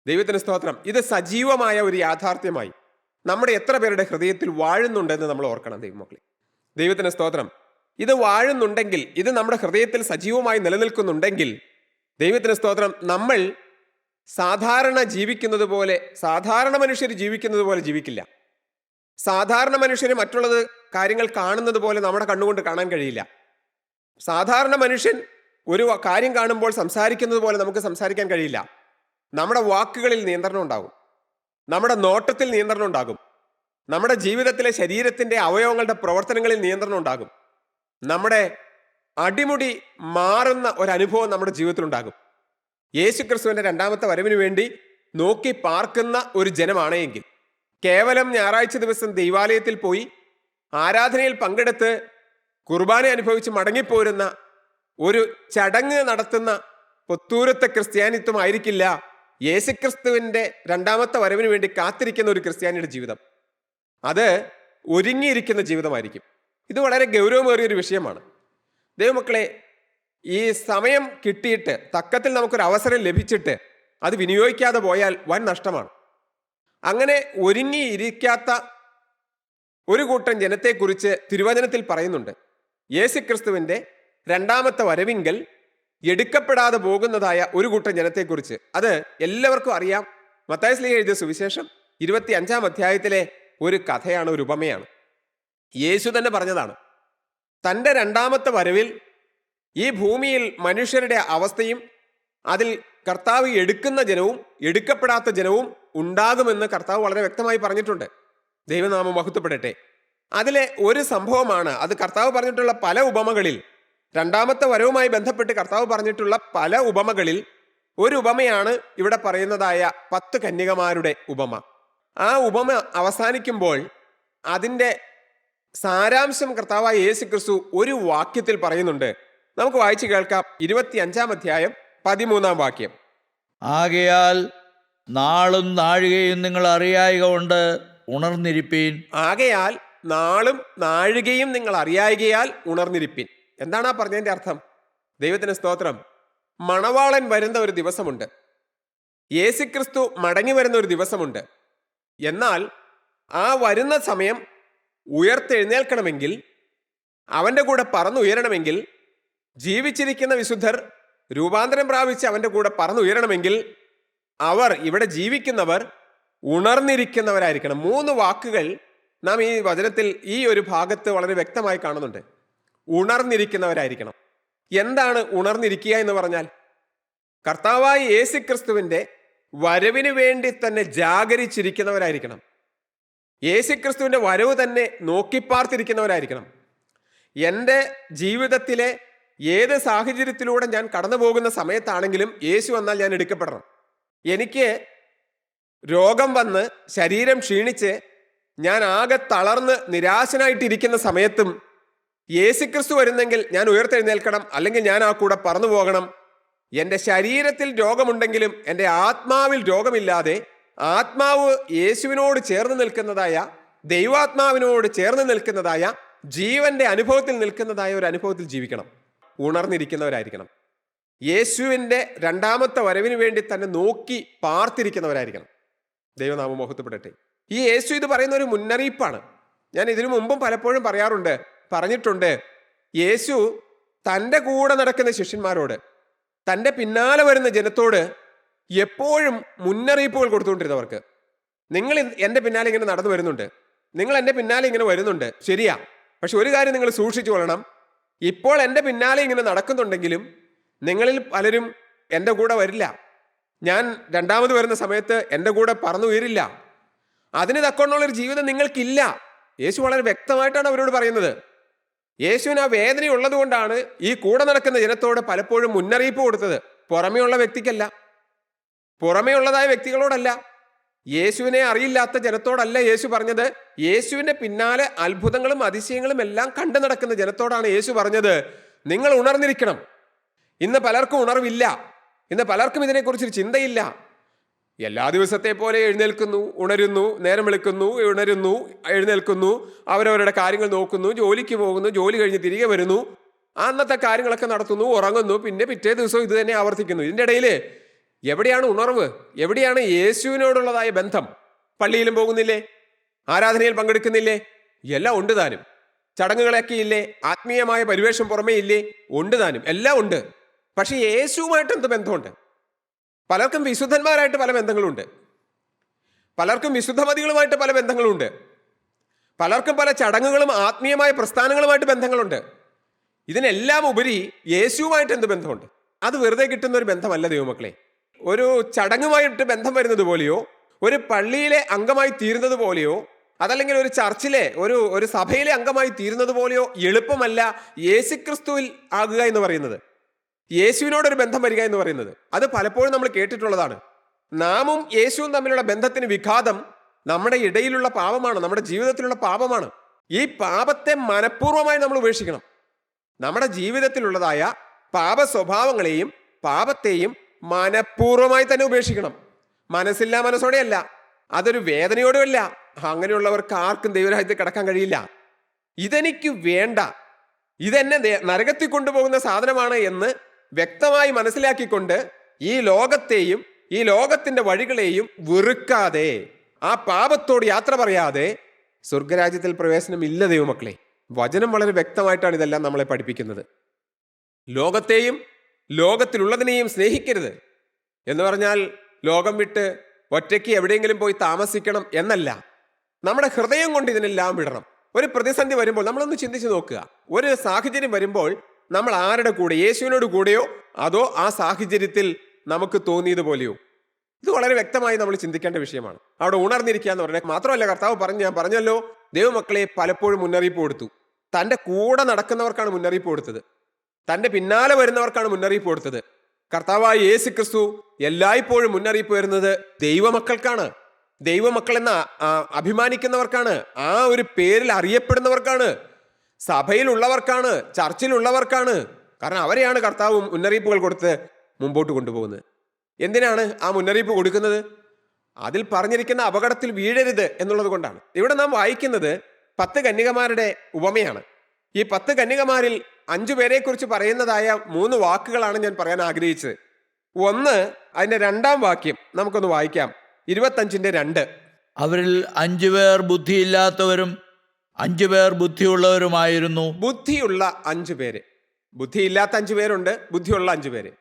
ദൈവത്തിന് സ്തോത്രം. ഇത് സജീവമായ ഒരു യാഥാർത്ഥ്യമായി നമ്മുടെ എത്ര പേരുടെ ഹൃദയത്തിൽ വാഴുന്നുണ്ടെന്ന് നമ്മൾ ഓർക്കണം ദൈവമക്കളെ. ദൈവത്തിന് സ്തോത്രം. ഇത് വാഴുന്നുണ്ടെങ്കിൽ, ഇത് നമ്മുടെ ഹൃദയത്തിൽ സജീവമായി നിലനിൽക്കുന്നുണ്ടെങ്കിൽ, ദൈവത്തിന് സ്തോത്രം, നമ്മൾ സാധാരണ ജീവിക്കുന്നത് പോലെ, സാധാരണ മനുഷ്യർ ജീവിക്കുന്നത് പോലെ ജീവിക്കില്ല. സാധാരണ മനുഷ്യർ മറ്റുള്ളത് കാര്യങ്ങൾ കാണുന്നത് പോലെ നമ്മുടെ കണ്ണുകൊണ്ട് കാണാൻ കഴിയില്ല. സാധാരണ മനുഷ്യൻ ഒരു കാര്യം കാണുമ്പോൾ സംസാരിക്കുന്നത് പോലെ നമുക്ക് സംസാരിക്കാൻ കഴിയില്ല. നമ്മുടെ വാക്കുകളിൽ നിയന്ത്രണം ഉണ്ടാകും, നമ്മുടെ നോട്ടത്തിൽ നിയന്ത്രണം ഉണ്ടാകും, നമ്മുടെ ജീവിതത്തിലെ ശരീരത്തിൻ്റെ അവയവങ്ങളുടെ പ്രവർത്തനങ്ങളിൽ നിയന്ത്രണം ഉണ്ടാകും. നമ്മുടെ അടിമുടി മാറുന്ന ഒരനുഭവം നമ്മുടെ ജീവിതത്തിലുണ്ടാകും. യേശുക്രിസ്തുവിൻ്റെ രണ്ടാമത്തെ വരവിന് വേണ്ടി നോക്കി പാർക്കുന്ന ഒരു ജനമാണ് എങ്കിൽ, കേവലം ഞായറാഴ്ച ദിവസം ദൈവാലയത്തിൽ പോയി ആരാധനയിൽ പങ്കെടുത്ത് കുർബാന അനുഭവിച്ച് മടങ്ങിപ്പോരുന്ന ഒരു ചടങ്ങ് നടത്തുന്ന പൊത്തൂരത്തെ ക്രിസ്ത്യാനിത്വം ആയിരിക്കില്ല യേശുക്രിസ്തുവിൻ്റെ രണ്ടാമത്തെ വരവിന് വേണ്ടി കാത്തിരിക്കുന്ന ഒരു ക്രിസ്ത്യാനിയുടെ ജീവിതം. അത് ഒരുങ്ങിയിരിക്കുന്ന ജീവിതമായിരിക്കും. ഇത് വളരെ ഗൗരവമേറിയൊരു വിഷയമാണ്. ദൈവമക്കളെ, ഈ സമയം കിട്ടിയിട്ട്, തക്കത്തിൽ നമുക്കൊരു അവസരം ലഭിച്ചിട്ട് അത് വിനിയോഗിക്കാതെ പോയാൽ വൻ നഷ്ടമാണ്. അങ്ങനെ ഒരുങ്ങിയിരിക്കാത്ത ഒരു കൂട്ടം ജനത്തെക്കുറിച്ച് തിരുവചനത്തിൽ പറയുന്നുണ്ട്. യേശുക്രിസ്തുവിൻ്റെ രണ്ടാമത്തെ വരവിങ്കൽ എടുക്കപ്പെടാതെ പോകുന്നതായ ഒരു കൂട്ടം ജനത്തെക്കുറിച്ച്. അത് എല്ലാവർക്കും അറിയാം. മത്തായി ശ്ലീഹ എഴുതിയ സുവിശേഷം 25-ാം അധ്യായത്തിലെ ഒരു കഥയാണ്, ഒരു ഉപമയാണ്. യേശു തന്നെ പറഞ്ഞതാണ്, തൻ്റെ രണ്ടാമത്തെ വരവിൽ ഈ ഭൂമിയിൽ മനുഷ്യരുടെ അവസ്ഥയും അതിൽ കർത്താവ് എടുക്കുന്ന ജനവും എടുക്കപ്പെടാത്ത ജനവും ഉണ്ടാകുമെന്ന് കർത്താവ് വളരെ വ്യക്തമായി പറഞ്ഞിട്ടുണ്ട്. ദൈവനാമം മഹത്വപ്പെടട്ടെ. അതിലെ ഒരു സംഭവമാണ്, അത് കർത്താവ് പറഞ്ഞിട്ടുള്ള പല ഉപമകളിൽ, രണ്ടാമത്തെ വരവുമായി ബന്ധപ്പെട്ട് കർത്താവ് പറഞ്ഞിട്ടുള്ള പല ഉപമകളിൽ ഒരു ഉപമയാണ് ഇവിടെ പറയുന്നതായ 10 കന്യകമാരുടെ ഉപമ. ആ ഉപമ അവസാനിക്കുമ്പോൾ അതിൻ്റെ സാരാംശം കർത്താവായ യേശുക്രിസ്തു ഒരു വാക്യത്തിൽ പറയുന്നുണ്ട്. നമുക്ക് വായിച്ചു കേൾക്കാം. 25-ാം അധ്യായം 13-ാം വാക്യം. ആകയാൽ നാളും നാഴികയും നിങ്ങൾ അറിയായിക കൊണ്ട് ഉണർന്നിരിപ്പീൻ. ആകയാൽ നാളും നാഴികയും നിങ്ങൾ അറിയായികയാൽ ഉണർന്നിരിപ്പിൻ. എന്താണ് ആ പറഞ്ഞതിൻ്റെ അർത്ഥം? ദൈവത്തിന് സ്തോത്രം. മണവാളൻ വരുന്ന ഒരു ദിവസമുണ്ട്, യേശുക്രിസ്തു മടങ്ങി വരുന്ന ഒരു ദിവസമുണ്ട്. എന്നാൽ ആ വരുന്ന സമയം ഉയർത്തെഴുന്നേൽക്കണമെങ്കിൽ, അവൻ്റെ കൂടെ പറന്നുയരണമെങ്കിൽ, ജീവിച്ചിരിക്കുന്ന വിശുദ്ധർ രൂപാന്തരം പ്രാപിച്ച് അവൻ്റെ കൂടെ പറന്നുയരണമെങ്കിൽ അവർ, ഇവിടെ ജീവിക്കുന്നവർ, ഉണർന്നിരിക്കുന്നവരായിരിക്കണം. 3 വാക്കുകൾ നാം ഈ വചനത്തിൽ ഈ ഒരു ഭാഗത്ത് വളരെ വ്യക്തമായി കാണുന്നുണ്ട്. ഉണർന്നിരിക്കുന്നവരായിരിക്കണം. എന്താണ് ഉണർന്നിരിക്കുക എന്ന് പറഞ്ഞാൽ? കർത്താവായ യേശുക്രിസ്തുവിൻ്റെ വരവിന് വേണ്ടി തന്നെ ജാഗരിച്ചിരിക്കുന്നവരായിരിക്കണം. യേശുക്രിസ്തുവിൻ്റെ വരവ് തന്നെ നോക്കിപ്പാർത്തിരിക്കുന്നവരായിരിക്കണം. എൻ്റെ ജീവിതത്തിലെ ഏത് സാഹചര്യത്തിലൂടെ ഞാൻ കടന്നു പോകുന്ന സമയത്താണെങ്കിലും യേശു വന്നാൽ ഞാൻ എടുക്കപ്പെടണം. എനിക്ക് രോഗം വന്ന് ശരീരം ക്ഷീണിച്ച് ഞാൻ ആകെ തളർന്ന് നിരാശനായിട്ടിരിക്കുന്ന സമയത്തും യേശുക്രിസ്തു വരുന്നെങ്കിൽ ഞാൻ ഉയർത്തെഴുന്നേൽക്കണം, അല്ലെങ്കിൽ ഞാൻ ആ കൂടെ പറന്നു പോകണം. എൻ്റെ ശരീരത്തിൽ രോഗമുണ്ടെങ്കിലും എൻ്റെ ആത്മാവിൽ രോഗമില്ലാതെ, ആത്മാവ് യേശുവിനോട് ചേർന്ന് നിൽക്കുന്നതായ, ദൈവാത്മാവിനോട് ചേർന്ന് നിൽക്കുന്നതായ, ജീവന്റെ അനുഭവത്തിൽ നിൽക്കുന്നതായ ഒരു അനുഭവത്തിൽ ജീവിക്കണം. ഉണർന്നിരിക്കുന്നവരായിരിക്കണം. യേശുവിൻ്റെ രണ്ടാമത്തെ വരവിന് വേണ്ടി തന്നെ നോക്കി പാർത്തിരിക്കുന്നവരായിരിക്കണം. ദൈവനാമം മഹത്വപ്പെടട്ടെ. ഈ യേശു ഇത് പറയുന്ന ഒരു മുന്നറിയിപ്പാണ്. ഞാൻ ഇതിനു മുമ്പും പലപ്പോഴും പറഞ്ഞിട്ടുണ്ട്. യേശു തൻ്റെ കൂടെ നടക്കുന്ന ശിഷ്യന്മാരോട്, തൻ്റെ പിന്നാലെ വരുന്ന ജനത്തോട് എപ്പോഴും മുന്നറിയിപ്പുകൾ കൊടുത്തുകൊണ്ടിരുന്നവർക്ക്. നിങ്ങൾ എൻ്റെ പിന്നാലെ ഇങ്ങനെ നടന്നു വരുന്നുണ്ട്, നിങ്ങൾ എൻ്റെ പിന്നാലെ ഇങ്ങനെ വരുന്നുണ്ട്, ശരിയാ. പക്ഷെ ഒരു കാര്യം നിങ്ങൾ സൂക്ഷിച്ചു കൊള്ളണം. ഇപ്പോൾ എൻ്റെ പിന്നാലെ ഇങ്ങനെ നടക്കുന്നുണ്ടെങ്കിലും നിങ്ങളിൽ പലരും എൻ്റെ കൂടെ വരില്ല. ഞാൻ രണ്ടാമത് വരുന്ന സമയത്ത് എൻ്റെ കൂടെ പറന്നുയരില്ല. അതിന് തക്കൊണ്ടുള്ളൊരു ജീവിതം നിങ്ങൾക്കില്ല. യേശു വളരെ വ്യക്തമായിട്ടാണ് അവരോട് പറയുന്നത്. യേശുവിന് ആ വേദനയുള്ളത് കൊണ്ടാണ് ഈ കൂടെ നടക്കുന്ന ജനത്തോട് പലപ്പോഴും മുന്നറിയിപ്പ് കൊടുത്തത്. പുറമേയുള്ള വ്യക്തിക്കല്ല, പുറമേയുള്ളതായ വ്യക്തികളോടല്ല, യേശുവിനെ അറിയില്ലാത്ത ജനത്തോടല്ല യേശു പറഞ്ഞത്. യേശുവിൻ്റെ പിന്നാലെ അത്ഭുതങ്ങളും അതിശയങ്ങളും എല്ലാം കണ്ടു നടക്കുന്ന ജനത്തോടാണ് യേശു പറഞ്ഞത്, നിങ്ങൾ ഉണർന്നിരിക്കണം. ഇന്ന് പലർക്കും ഉണർവില്ല. ഇന്ന് പലർക്കും ഇതിനെക്കുറിച്ചൊരു ചിന്തയില്ല. എല്ലാ ദിവസത്തെ പോലെ എഴുന്നേൽക്കുന്നു, ഉണരുന്നു, നേരം വെളുക്കുന്നു, ഉണരുന്നു, എഴുന്നേൽക്കുന്നു, അവരവരുടെ കാര്യങ്ങൾ നോക്കുന്നു, ജോലിക്ക് പോകുന്നു, ജോലി കഴിഞ്ഞ് തിരികെ വരുന്നു, അന്നത്തെ കാര്യങ്ങളൊക്കെ നടത്തുന്നു, ഉറങ്ങുന്നു, പിന്നെ പിറ്റേ ദിവസവും ഇത് തന്നെ ആവർത്തിക്കുന്നു. ഇതിൻ്റെ ഇടയിൽ എവിടെയാണ് ഉണർവ്? എവിടെയാണ് യേശുവിനോടുള്ളതായ ബന്ധം? പള്ളിയിലും പോകുന്നില്ലേ? ആരാധനയിൽ പങ്കെടുക്കുന്നില്ലേ? എല്ലാം ഉണ്ട് താനും. ചടങ്ങുകളൊക്കെ ഇല്ലേ? ആത്മീയമായ പരിവേഷം പുറമേ ഇല്ലേ? ഉണ്ട് താനും, എല്ലാം ഉണ്ട്. പക്ഷെ യേശുവുമായിട്ട് എന്ത് ബന്ധമുണ്ട്? പലർക്കും വിശുദ്ധന്മാരായിട്ട് പല ബന്ധങ്ങളുണ്ട്, പലർക്കും വിശുദ്ധമതികളുമായിട്ട് പല ബന്ധങ്ങളുണ്ട്, പലർക്കും പല ചടങ്ങുകളും ആത്മീയമായ പ്രസ്ഥാനങ്ങളുമായിട്ട് ബന്ധങ്ങളുണ്ട്. ഇതിനെല്ലാം ഉപരി യേശുവുമായിട്ട് എന്ത് ബന്ധമുണ്ട്? അത് വെറുതെ കിട്ടുന്ന ഒരു ബന്ധമല്ല ദൈവമക്കളെ. ഒരു ചടങ്ങുമായിട്ട് ബന്ധം വരുന്നത് പോലെയോ, ഒരു പള്ളിയിലെ അംഗമായി തീരുന്നത് പോലെയോ, അതല്ലെങ്കിൽ ഒരു ചർച്ചിലെ ഒരു സഭയിലെ അംഗമായി തീരുന്നത് പോലെയോ എളുപ്പമല്ല യേശുക്രിസ്തുവിൽ ആകുക എന്ന് പറയുന്നത്, യേശുവിനോടൊരു ബന്ധം വരിക എന്ന് പറയുന്നത്. അത് പലപ്പോഴും നമ്മൾ കേട്ടിട്ടുള്ളതാണ്. നാമും യേശുവും തമ്മിലുള്ള ബന്ധത്തിന് വിഘാതം നമ്മുടെ ഇടയിലുള്ള പാപമാണ്, നമ്മുടെ ജീവിതത്തിലുള്ള പാപമാണ്. ഈ പാപത്തെ മനഃപൂർവ്വമായി നമ്മൾ ഉപേക്ഷിക്കണം. നമ്മുടെ ജീവിതത്തിലുള്ളതായ പാപ സ്വഭാവങ്ങളെയും പാപത്തെയും മനഃപൂർവ്വമായി തന്നെ ഉപേക്ഷിക്കണം. മനസ്സില്ലാ മനസ്സോടെയല്ല, അതൊരു വേദനയോടുമല്ല. അങ്ങനെയുള്ളവർക്ക് ആർക്കും ദൈവരാജ്യത്തിൽ കടക്കാൻ കഴിയില്ല. ഇതെനിക്ക് വേണ്ട, ഇതെന്നെ നരകത്തിൽ കൊണ്ടുപോകുന്ന സാധനമാണ് എന്ന് വ്യക്തമായി മനസ്സിലാക്കിക്കൊണ്ട് ഈ ലോകത്തെയും ഈ ലോകത്തിന്റെ വഴികളെയും വെറുക്കാതെ, ആ പാപത്തോട് യാത്ര പറയാതെ സ്വർഗരാജ്യത്തിൽ പ്രവേശനം ഇല്ല ദൈവമക്കളെ. വചനം വളരെ വ്യക്തമായിട്ടാണ് ഇതെല്ലാം നമ്മളെ പഠിപ്പിക്കുന്നത്. ലോകത്തെയും ലോകത്തിലുള്ളതിനെയും സ്നേഹിക്കരുത് എന്ന് പറഞ്ഞാൽ ലോകം വിട്ട് ഒറ്റയ്ക്ക് എവിടെയെങ്കിലും പോയി താമസിക്കണം എന്നല്ല. നമ്മുടെ ഹൃദയം കൊണ്ട് ഇതിനെല്ലാം വിടണം. ഒരു പ്രതിസന്ധി വരുമ്പോൾ നമ്മളൊന്ന് ചിന്തിച്ചു നോക്കുക. ഒരു സാഹചര്യം വരുമ്പോൾ നമ്മൾ ആരുടെ കൂടെ, യേശുവിനോട് കൂടെയോ അതോ ആ സാഹചര്യത്തിൽ നമുക്ക് തോന്നിയതുപോലെയോ? ഇത് വളരെ വ്യക്തമായി നമ്മൾ ചിന്തിക്കേണ്ട വിഷയമാണ്. അവിടെ ഉണർന്നിരിക്കുക എന്ന് പറഞ്ഞാൽ മാത്രമല്ല, കർത്താവ് ഞാൻ പറഞ്ഞല്ലോ, ദൈവമക്കളെ പലപ്പോഴും മുന്നറിയിപ്പ് കൊടുത്തു. തൻ്റെ കൂടെ നടക്കുന്നവർക്കാണ് മുന്നറിയിപ്പ് കൊടുത്തത്, തൻ്റെ പിന്നാലെ വരുന്നവർക്കാണ് മുന്നറിയിപ്പ് കൊടുത്തത്. കർത്താവായ യേശു ക്രിസ്തു എല്ലായ്പ്പോഴും മുന്നറിയിപ്പ് വരുന്നത് ദൈവമക്കൾക്കാണ്. ദൈവമക്കൾ എന്ന അഭിമാനിക്കുന്നവർക്കാണ്, ആ ഒരു പേരിൽ അറിയപ്പെടുന്നവർക്കാണ്, സഭയിലുള്ളവർക്കാണ്, ചർച്ചിലുള്ളവർക്കാണ്. കാരണം അവരെയാണ് കർത്താവ് മുന്നറിയിപ്പുകൾ കൊടുത്ത് മുമ്പോട്ട് കൊണ്ടുപോകുന്നത്. എന്തിനാണ് ആ മുന്നറിയിപ്പ് കൊടുക്കുന്നത്? അതിൽ പറഞ്ഞിരിക്കുന്ന അപകടത്തിൽ വീഴരുത് എന്നുള്ളത് കൊണ്ടാണ്. ഇവിടെ നാം വായിക്കുന്നത് 10 കന്യകമാരുടെ ഉപമയാണ്. ഈ 10 കന്യകമാരിൽ 5 പേരെ കുറിച്ച് പറയുന്നതായ 3 വാക്കുകളാണ് ഞാൻ പറയാൻ ആഗ്രഹിച്ചത്. ഒന്ന്, അതിന്റെ 2-ാം വാക്യം നമുക്കൊന്ന് വായിക്കാം. 25:2. അവരിൽ 5 പേർ ബുദ്ധിയില്ലാത്തവരും 5 പേർ ബുദ്ധിയുള്ളവരുമായിരുന്നു. ബുദ്ധിയുള്ള 5 പേര്, ബുദ്ധിയില്ലാത്ത 5 പേരുണ്ട്, ബുദ്ധിയുള്ള 5 പേര്.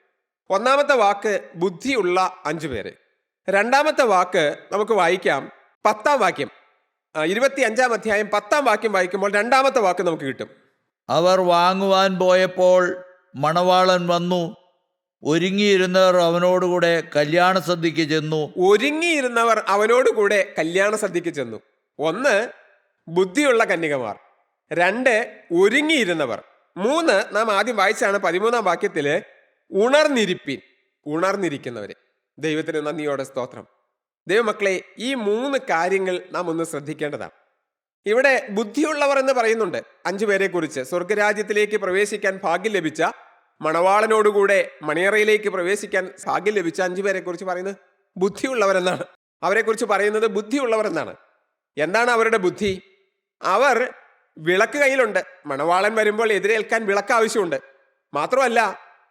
ഒന്നാമത്തെ വാക്ക് ബുദ്ധിയുള്ള 5 പേര്. 2-ാമത്തെ വാക്ക് നമുക്ക് വായിക്കാം 10-ാം വാക്യം, 25-ാം അധ്യായം 10-ാം വാക്യം വായിക്കുമ്പോൾ 2-ാമത്തെ വാക്ക് നമുക്ക് കിട്ടും. അവർ വാങ്ങുവാൻ പോയപ്പോൾ മണവാളൻ വന്നു, ഒരുങ്ങിയിരുന്നവർ അവനോടുകൂടെ കല്യാണ സദ്യക്ക് ചെന്നു. ഒരുങ്ങിയിരുന്നവർ അവനോടുകൂടെ കല്യാണ സദ്യക്ക് ചെന്നു. 1 ബുദ്ധിയുള്ള കന്യകമാർ, 2 ഒരുങ്ങിയിരുന്നവർ, 3 നാം ആദ്യം വായിച്ചാണ് 13-ാം വാക്യത്തില് ഉണർന്നിരിപ്പിൻ, ഉണർന്നിരിക്കുന്നവര്. ദൈവത്തിന് നന്ദിയോടെ സ്തോത്രം. ദൈവമക്കളെ, ഈ 3 കാര്യങ്ങൾ നാം ഒന്ന് ശ്രദ്ധിക്കേണ്ടതാണ്. ഇവിടെ ബുദ്ധിയുള്ളവർ എന്ന് പറയുന്നുണ്ട് 5 പേരെ കുറിച്ച്. സ്വർഗരാജ്യത്തിലേക്ക് പ്രവേശിക്കാൻ ഭാഗ്യം ലഭിച്ച, മണവാളനോടുകൂടെ മണിയറയിലേക്ക് പ്രവേശിക്കാൻ ഭാഗ്യം ലഭിച്ച 5 പേരെ കുറിച്ച് പറയുന്നത് ബുദ്ധിയുള്ളവരെന്നാണ്. അവരെ കുറിച്ച് പറയുന്നത് ബുദ്ധിയുള്ളവർ എന്നാണ്. എന്താണ് അവരുടെ ബുദ്ധി? അവർ വിളക്ക് കയ്യിലുണ്ട്. മണവാളൻ വരുമ്പോൾ എതിരേൽക്കാൻ വിളക്ക് ആവശ്യമുണ്ട്. മാത്രമല്ല,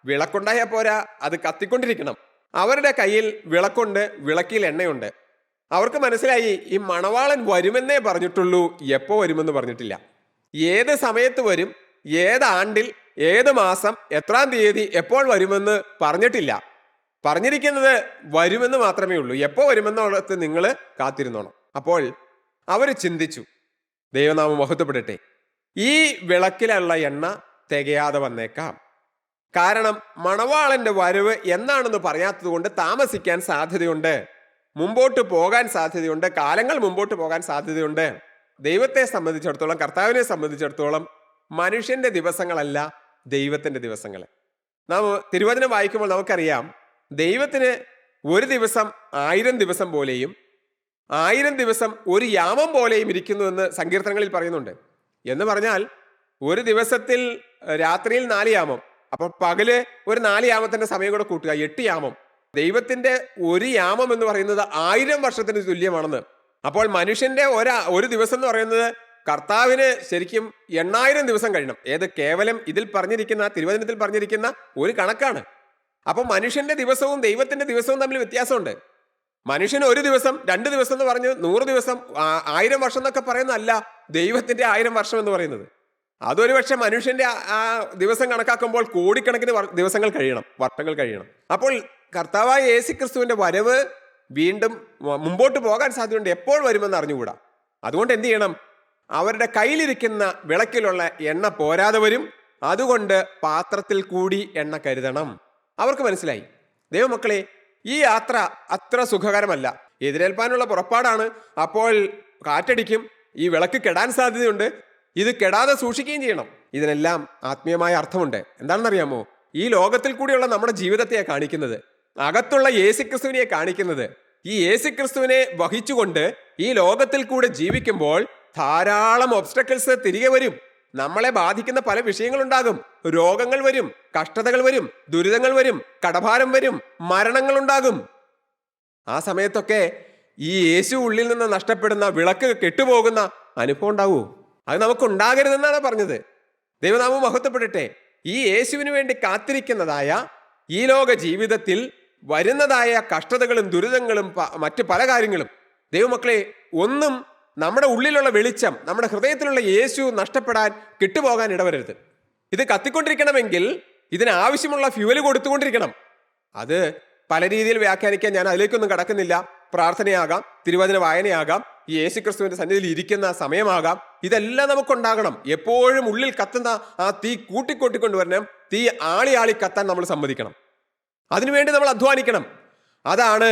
വിളക്കുണ്ടായാൽ പോരാ, അത് കത്തിക്കൊണ്ടിരിക്കണം. അവരുടെ കയ്യിൽ വിളക്കുണ്ട്, വിളക്കിൽ എണ്ണയുണ്ട്. അവർക്ക് മനസ്സിലായി, ഈ മണവാളൻ വരുമെന്നേ പറഞ്ഞിട്ടുള്ളൂ, എപ്പോ വരുമെന്ന് പറഞ്ഞിട്ടില്ല. ഏത് സമയത്ത് വരും, ഏത് ആണ്ടിൽ, ഏത് മാസം, എത്രാം തീയതി, എപ്പോൾ വരുമെന്ന് പറഞ്ഞിട്ടില്ല. പറഞ്ഞിരിക്കുന്നത് വരുമെന്ന് മാത്രമേ ഉള്ളൂ. എപ്പോ വരുമെന്നുള്ളത് നിങ്ങൾ കാത്തിരുന്നോണം. അപ്പോൾ അവർ ചിന്തിച്ചു, ദൈവനാമം മഹത്വപ്പെടട്ടെ, ഈ വിളക്കിലുള്ള എണ്ണ തികയാതെ വന്നേക്കാം. കാരണം മണവാളന്റെ വരവ് എന്നാണെന്ന് പറയാത്തത് കൊണ്ട് താമസിക്കാൻ സാധ്യതയുണ്ട്, മുമ്പോട്ട് പോകാൻ സാധ്യതയുണ്ട്, കാലങ്ങൾ മുമ്പോട്ട് പോകാൻ സാധ്യതയുണ്ട്. ദൈവത്തെ സംബന്ധിച്ചിടത്തോളം, കർത്താവിനെ സംബന്ധിച്ചിടത്തോളം മനുഷ്യന്റെ ദിവസങ്ങളല്ല ദൈവത്തിന്റെ ദിവസങ്ങൾ. നാം തിരുവചനം വായിക്കുമ്പോൾ നമുക്കറിയാം, ദൈവത്തിന് ഒരു ദിവസം 1000 ദിവസം പോലെയും 1000 ദിവസം ഒരു യാമം പോലെയും ഇരിക്കുന്നു എന്ന് സങ്കീർത്തനങ്ങളിൽ പറയുന്നുണ്ട്. എന്ന് പറഞ്ഞാൽ ഒരു ദിവസത്തിൽ രാത്രിയിൽ 4 യാമം, അപ്പോൾ പകല് ഒരു 4 യാമത്തിന്റെ സമയം കൂടെ കൂട്ടുക, 8 യാമം. ദൈവത്തിന്റെ ഒരു യാമം എന്ന് പറയുന്നത് 1000 വർഷത്തിന് തുല്യമാണെന്ന്. അപ്പോൾ മനുഷ്യന്റെ ഒരു ദിവസം എന്ന് പറയുന്നത് കർത്താവിന് ശരിക്കും 8000 ദിവസം കഴിയണം. കേവലം ഇതിൽ പറഞ്ഞിരിക്കുന്ന, തിരുവചനത്തിൽ പറഞ്ഞിരിക്കുന്ന ഒരു കണക്കാണ്. അപ്പൊ മനുഷ്യന്റെ ദിവസവും ദൈവത്തിന്റെ ദിവസവും തമ്മിൽ വ്യത്യാസമുണ്ട്. മനുഷ്യന് ഒരു ദിവസം, 2 ദിവസം എന്ന് പറഞ്ഞ് 100 ദിവസം, 1000 വർഷം എന്നൊക്കെ പറയുന്നതല്ല ദൈവത്തിന്റെ 1000 വർഷം എന്ന് പറയുന്നത്. അതൊരു പക്ഷെ മനുഷ്യന്റെ ആ ദിവസം കണക്കാക്കുമ്പോൾ കോടിക്കണക്കിന് ദിവസങ്ങൾ കഴിയണം, വർഷങ്ങൾ കഴിയണം. അപ്പോൾ കർത്താവായ യേശുക്രിസ്തുവിന്റെ വരവ് വീണ്ടും മുമ്പോട്ട് പോകാൻ സാധ്യതയുണ്ട്. എപ്പോൾ വരുമെന്ന് അറിഞ്ഞുകൂടാ. അതുകൊണ്ട് എന്ത് ചെയ്യണം? അവരുടെ കയ്യിലിരിക്കുന്ന വിളക്കിലുള്ള എണ്ണ പോരാതെ വരും, അതുകൊണ്ട് പാത്രത്തിൽ കൂടി എണ്ണ കരുതണം. അവർക്ക് മനസ്സിലായി, ദൈവമക്കളെ, ഈ യാത്ര അത്ര സുഖകരമല്ല. എതിരേൽപ്പാനുള്ള പുറപ്പാടാണ്. അപ്പോൾ കാറ്റടിക്കും, ഈ വിളക്ക് കെടാൻ സാധ്യതയുണ്ട്. ഇത് കെടാതെ സൂക്ഷിക്കുകയും ചെയ്യണം. ഇതിനെല്ലാം ആത്മീയമായ അർത്ഥമുണ്ട്. എന്താണെന്നറിയാമോ? ഈ ലോകത്തിൽ കൂടിയുള്ള നമ്മുടെ ജീവിതത്തെയാണ് കാണിക്കുന്നത്, അകത്തുള്ള യേശുക്രിസ്തുവിനെ കാണിക്കുന്നത്. ഈ യേശുക്രിസ്തുവിനെ വഹിച്ചുകൊണ്ട് ഈ ലോകത്തിൽ കൂടെ ജീവിക്കുമ്പോൾ ധാരാളം ഒബ്സ്റ്റക്കിൾസ് തിരികെ വരും. നമ്മളെ ബാധിക്കുന്ന പല വിഷയങ്ങളുണ്ടാകും. രോഗങ്ങൾ വരും, കഷ്ടതകൾ വരും, ദുരിതങ്ങൾ വരും, കടഭാരം വരും, മരണങ്ങൾ ഉണ്ടാകും. ആ സമയത്തൊക്കെ ഈ യേശു ഉള്ളിൽ നിന്ന് നഷ്ടപ്പെടുന്ന വിളക്ക് കെട്ടുപോകുന്ന അനുഭവം ഉണ്ടാവൂ? അത് നമുക്കുണ്ടാകരുതെന്നാണ് പറഞ്ഞത്. ദൈവനാമം മഹത്വപ്പെടട്ടെ. ഈ യേശുവിന് വേണ്ടി കാത്തിരിക്കുന്നതായ ഈ ലോക ജീവിതത്തിൽ വരുന്നതായ കഷ്ടതകളും ദുരിതങ്ങളും മറ്റു പല കാര്യങ്ങളും, ദൈവമക്കളെ, ഒന്നും നമ്മുടെ ഉള്ളിലുള്ള വെളിച്ചം, നമ്മുടെ ഹൃദയത്തിലുള്ള യേശു നഷ്ടപ്പെടാൻ കിട്ടുപോകാൻ ഇടവരരുത്. ഇത് കത്തിക്കൊണ്ടിരിക്കണമെങ്കിൽ ഇതിനാവശ്യമുള്ള ഫ്യൂവൽ കൊടുത്തുകൊണ്ടിരിക്കണം. അത് പല രീതിയിൽ വ്യാഖ്യാനിക്കാൻ ഞാൻ അതിലേക്കൊന്നും കടക്കുന്നില്ല. പ്രാർത്ഥനയാകാം, തിരുവചന വായനയാകാം, ഈ യേശുക്രിസ്തുവിന്റെ സന്നിധിയിൽ ഇരിക്കുന്ന സമയമാകാം. ഇതെല്ലാം നമുക്കുണ്ടാകണം. എപ്പോഴും ഉള്ളിൽ കത്തുന്ന ആ തീ കൂട്ടിക്കൊണ്ടിക്കൊണ്ടുവരണം. തീ ആളി കത്താൻ നമ്മൾ സമ്മതിക്കണം. അതിനുവേണ്ടി നമ്മൾ അധ്വാനിക്കണം. അതാണ്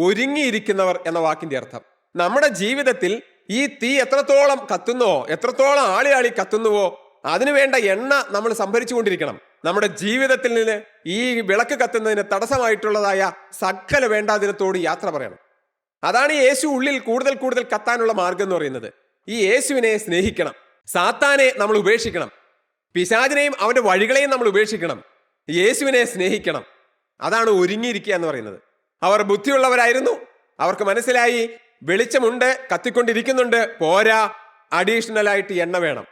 ഒരുങ്ങിയിരിക്കുന്നവർ എന്ന വാക്കിന്റെ അർത്ഥം. നമ്മുടെ ജീവിതത്തിൽ ഈ തീ എത്രത്തോളം കത്തുന്നുവോ, എത്രത്തോളം ആളി കത്തുന്നുവോ, അതിനുവേണ്ട എണ്ണ നമ്മൾ സംഭരിച്ചു കൊണ്ടിരിക്കണം. നമ്മുടെ ജീവിതത്തിൽ നിന്ന് ഈ വിളക്ക് കത്തുന്നതിന് തടസ്സമായിട്ടുള്ളതായ സകല വേണ്ടാതിനത്തോട് യാത്ര പറയണം. അതാണ് യേശു ഉള്ളിൽ കൂടുതൽ കൂടുതൽ കത്താനുള്ള മാർഗം എന്ന് പറയുന്നത്. ഈ യേശുവിനെ സ്നേഹിക്കണം. സാത്താനെ നമ്മൾ ഉപേക്ഷിക്കണം. പിശാചിനെയും അവന്റെ വഴികളെയും നമ്മൾ ഉപേക്ഷിക്കണം. യേശുവിനെ സ്നേഹിക്കണം. അതാണ് ഒരുങ്ങിയിരിക്കുക എന്ന് പറയുന്നത്. അവർ ബുദ്ധിയുള്ളവരായിരുന്നു. അവർക്ക് മനസ്സിലായി വെളിച്ചമുണ്ട്, കത്തിക്കൊണ്ടിരിക്കുന്നുണ്ട്, പോരാ, അഡീഷണൽ ആയിട്ട് എണ്ണ വേണം.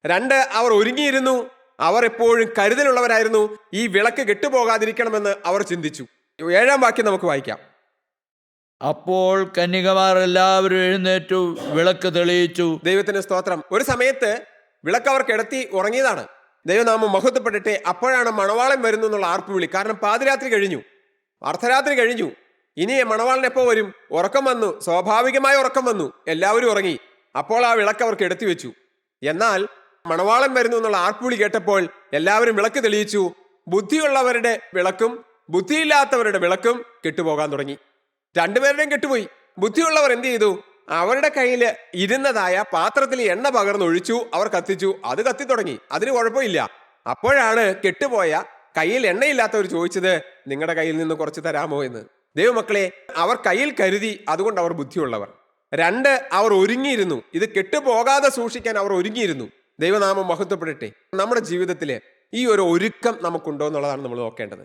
2, അവർ ഒരുങ്ങിയിരുന്നു. അവർ എപ്പോഴും കരുതലുള്ളവരായിരുന്നു. ഈ വിളക്ക് കെട്ടുപോകാതിരിക്കണമെന്ന് അവർ ചിന്തിച്ചു. 7-ാം വാക്യം നമുക്ക് വായിക്കാം. അപ്പോൾ കന്യകമാർ എല്ലാവരും എഴുന്നേറ്റു വിളക്ക് തെളിയിച്ചു. ദൈവത്തിന് സ്തോത്രം. ഒരു സമയത്ത് വിളക്ക് അവർ കിടത്തി ഉറങ്ങിയതാണ്. ദൈവനാമം മഹത്വപ്പെടട്ടെ. അപ്പോഴാണ് മണവാളൻ വരുന്നു എന്നുള്ള ആർപ്പുവിളി. കാരണം പാതിരാത്രി കഴിഞ്ഞു, അർദ്ധരാത്രി കഴിഞ്ഞു. ഇനി മണവാളൻ എപ്പോ വരും? ഉറക്കം വന്നു, സ്വാഭാവികമായ ഉറക്കം വന്നു, എല്ലാവരും ഉറങ്ങി. അപ്പോൾ ആ വിളക്ക് അവർ കെടുത്തി വെച്ചു. എന്നാൽ മണവാളൻ വരുന്നു എന്നുള്ള ആർപ്പുവിളി കേട്ടപ്പോൾ എല്ലാവരും വിളക്ക് തെളിയിച്ചു. ബുദ്ധിയുള്ളവരുടെ വിളക്കും ബുദ്ധിയില്ലാത്തവരുടെ വിളക്കും കെട്ടുപോകാൻ തുടങ്ങി. 2 പേരുടെയും കെട്ടുപോയി. ബുദ്ധിയുള്ളവർ എന്ത് ചെയ്തു? അവരുടെ കയ്യിൽ ഇരുന്നതായ പാത്രത്തിൽ എണ്ണ പകർന്നൊഴിച്ചു, അവർ കത്തിച്ചു. അത് കത്തി തുടങ്ങി, അതിന് കുഴപ്പമില്ല. അപ്പോഴാണ് കെട്ടുപോയ കയ്യിൽ എണ്ണയില്ലാത്തവർ ചോദിച്ചത്, നിങ്ങളുടെ കയ്യിൽ നിന്ന് കുറച്ച് തരാമോ എന്ന്. ദൈവമക്കളെ, അവർ കയ്യിൽ കരുതി, അതുകൊണ്ട് അവർ ബുദ്ധിയുള്ളവർ. 2, അവർ ഒരുങ്ങിയിരുന്നു. ഇത് കെട്ടുപോകാതെ സൂക്ഷിക്കാൻ അവർ ഒരുങ്ങിയിരുന്നു. ദൈവനാമം മഹത്വപ്പെടട്ടെ. നമ്മുടെ ജീവിതത്തിൽ ഈ ഒരു ഒരുക്കം നമുക്കുണ്ടോ എന്നുള്ളതാണ് നമ്മൾ നോക്കേണ്ടത്.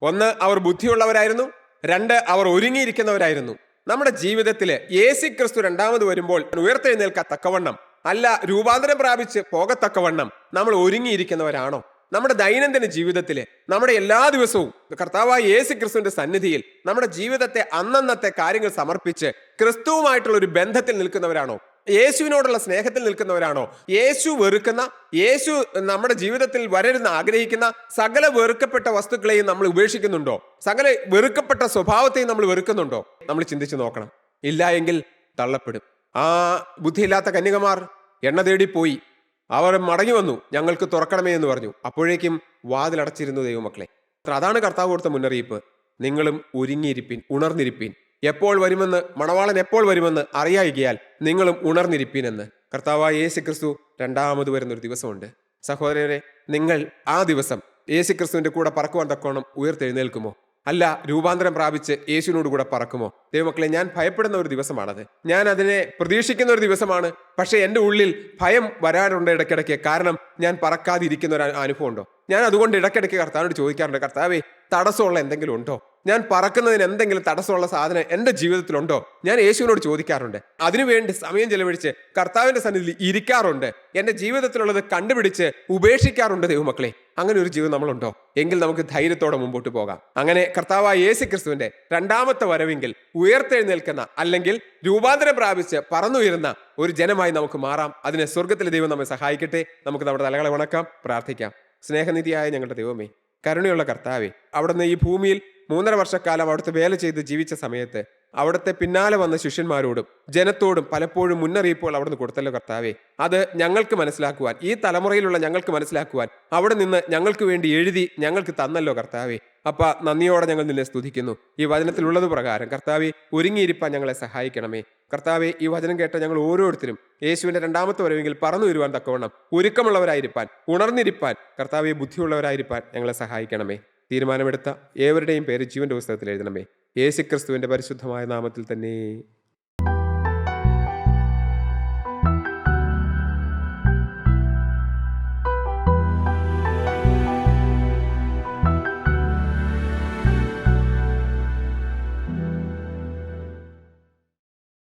1, അവർ ബുദ്ധിയുള്ളവരായിരുന്നു. 2, അവർ ഒരുങ്ങിയിരിക്കുന്നവരായിരുന്നു. നമ്മുടെ ജീവിതത്തിൽ യേശുക്രിസ്തു രണ്ടാമത് വരുമ്പോൾ ഉയർത്തെഴുന്നേൽക്കത്തക്കവണ്ണം, അല്ല രൂപാന്തരം പ്രാപിച്ച് പോകത്തക്കവണ്ണം നമ്മൾ ഒരുങ്ങിയിരിക്കുന്നവരാണോ? നമ്മുടെ ദൈനംദിന ജീവിതത്തിൽ നമ്മുടെ എല്ലാ ദിവസവും കർത്താവായ യേശുക്രിസ്തുവിന്റെ സന്നിധിയിൽ നമ്മുടെ ജീവിതത്തെ അന്നന്നത്തെ കാര്യങ്ങൾ സമർപ്പിച്ച് ക്രിസ്തുവുമായിട്ടുള്ള ഒരു ബന്ധത്തിൽ നിൽക്കുന്നവരാണോ? യേശുവിനോടുള്ള സ്നേഹത്തിൽ നിൽക്കുന്നവരാണോ? യേശു വെറുക്കുന്ന, യേശു നമ്മുടെ ജീവിതത്തിൽ വരരുന്ന ആഗ്രഹിക്കുന്ന സകല വെറുക്കപ്പെട്ട വസ്തുക്കളെയും നമ്മൾ ഉപേക്ഷിക്കുന്നുണ്ടോ? സകല വെറുക്കപ്പെട്ട സ്വഭാവത്തെയും നമ്മൾ വെറുക്കുന്നുണ്ടോ? നമ്മൾ ചിന്തിച്ചു നോക്കണം. ഇല്ല എങ്കിൽ തള്ളപ്പെടും. ആ ബുദ്ധിയില്ലാത്ത കന്യകമാർ എണ്ണ തേടിപ്പോയി. അവർ മടങ്ങി വന്നു, ഞങ്ങൾക്ക് തുറക്കണമേ എന്ന് പറഞ്ഞു. അപ്പോഴേക്കും വാതിലടച്ചിരുന്നു. ദൈവമക്കളെ, അതാണ് കർത്താവ് കൊടുത്ത മുന്നറിയിപ്പ്. നിങ്ങളും ഒരുങ്ങിയിരിപ്പിൻ, ഉണർന്നിരിപ്പിൻ. എപ്പോൾ വരുമെന്ന്, മണവാളൻ എപ്പോൾ വരുമെന്ന് അറിയായികയാൽ നിങ്ങളും ഉണർന്നിരിപ്പീൻ എന്ന് കർത്താവായ യേശുക്രിസ്തു രണ്ടാമത് വരുന്നൊരു ദിവസമുണ്ട്. സഹോദരരെ, നിങ്ങൾ ആ ദിവസം യേശുക്രിസ്തുവിന്റെ കൂടെ പറക്കുവാൻ തക്കോണം ഉയർത്തെഴുന്നേൽക്കുമോ? അല്ല രൂപാന്തരം പ്രാപിച്ച് യേശുവിനോട് കൂടെ പറക്കുമോ? ദൈവമക്കളെ, ഞാൻ ഭയപ്പെടുന്ന ഒരു ദിവസമാണത്. ഞാൻ അതിനെ പ്രതീക്ഷിക്കുന്ന ഒരു ദിവസമാണ്. പക്ഷെ എൻ്റെ ഉള്ളിൽ ഭയം വരാറുണ്ട് ഇടയ്ക്കിടയ്ക്ക്. കാരണം ഞാൻ പറക്കാതിരിക്കുന്ന ഒരു അനുഭവം ഉണ്ടോ? ഞാൻ അതുകൊണ്ട് ഇടയ്ക്കിടയ്ക്ക് കർത്താവിനോട് ചോദിക്കാറുണ്ട്, കർത്താവേ, തടസ്സമുള്ള എന്തെങ്കിലും ഉണ്ടോ? ഞാൻ പറക്കുന്നതിന് എന്തെങ്കിലും തടസ്സമുള്ള സാധനം എൻ്റെ ജീവിതത്തിലുണ്ടോ? ഞാൻ യേശുവിനോട് ചോദിക്കാറുണ്ട്. അതിനുവേണ്ടി സമയം ചെലവഴിച്ച് കർത്താവിൻ്റെ സന്നിധിയിൽ ഇരിക്കാറുണ്ട്. എൻ്റെ ജീവിതത്തിലുള്ളത് കണ്ടുപിടിച്ച് ഉപേക്ഷിക്കാറുണ്ട് ദൈവമക്കളെ. അങ്ങനെ ഒരു ജീവിതം നമ്മളുണ്ടോ? എങ്കിൽ നമുക്ക് ധൈര്യത്തോടെ മുമ്പോട്ട് പോകാം. അങ്ങനെ കർത്താവായ യേശുക്രിസ്തുവിന്റെ രണ്ടാമത്തെ വരവെങ്കിൽ ഉയർത്തെഴുന്നേൽക്കുന്ന, അല്ലെങ്കിൽ രൂപാന്തരം പ്രാപിച്ച് പറന്നുയരുന്ന ഒരു ജനമായി നമുക്ക് മാറാം. അതിന് സ്വർഗത്തിലെ ദൈവം നമ്മെ സഹായിക്കട്ടെ. നമുക്ക് നമ്മുടെ തലകളെ വണക്കാം, പ്രാർത്ഥിക്കാം. സ്നേഹനിധിയായ ഞങ്ങളുടെ ദൈവമേ, കരുണയുള്ള കർത്താവേ, അവിടുന്ന് ഈ ഭൂമിയിൽ 3.5 വർഷക്കാലം അവിടുത്തെ വേല ചെയ്ത് ജീവിച്ച സമയത്ത് അവിടുത്തെ പിന്നാലെ വന്ന ശിഷ്യന്മാരോടും ജനത്തോടും പലപ്പോഴും മുന്നറിയിപ്പുകൾ അവിടുന്ന് കൊടുത്തല്ലോ കർത്താവേ. അത് ഞങ്ങൾക്ക് മനസ്സിലാക്കുവാൻ, ഈ തലമുറയിലുള്ള ഞങ്ങൾക്ക് മനസ്സിലാക്കുവാൻ അവിടെ നിന്ന് ഞങ്ങൾക്ക് വേണ്ടി എഴുതി ഞങ്ങൾക്ക് തന്നല്ലോ കർത്താവേ. അപ്പ നന്ദിയോടെ ഞങ്ങൾ നിന്നെ സ്തുതിക്കുന്നു. ഈ വചനത്തിലുള്ളത് പ്രകാരം കർത്താവെ ഒരുങ്ങിയിരിപ്പാൻ ഞങ്ങളെ സഹായിക്കണമേ. കർത്താവെ, ഈ വചനം കേട്ട ഞങ്ങൾ ഓരോരുത്തരും യേശുവിന്റെ രണ്ടാമത്തെ വരവെങ്കിൽ പറന്നു വരുവാൻ തക്കവണ്ണം ഒരുക്കമുള്ളവരായിരിക്കാൻ, ഉണർന്നിരിപ്പാൻ, കർത്താവെ ബുദ്ധിയുള്ളവരായിരിക്കാൻ ഞങ്ങളെ സഹായിക്കണമേ. തീരുമാനമെടുത്ത ഏവരുടെയും പേര് ജീവന്റെ പുസ്തകത്തിൽ എഴുതണമേ. യേശുക്രിസ്തുവിന്റെ പരിശുദ്ധമായ നാമത്തിൽ തന്നെ,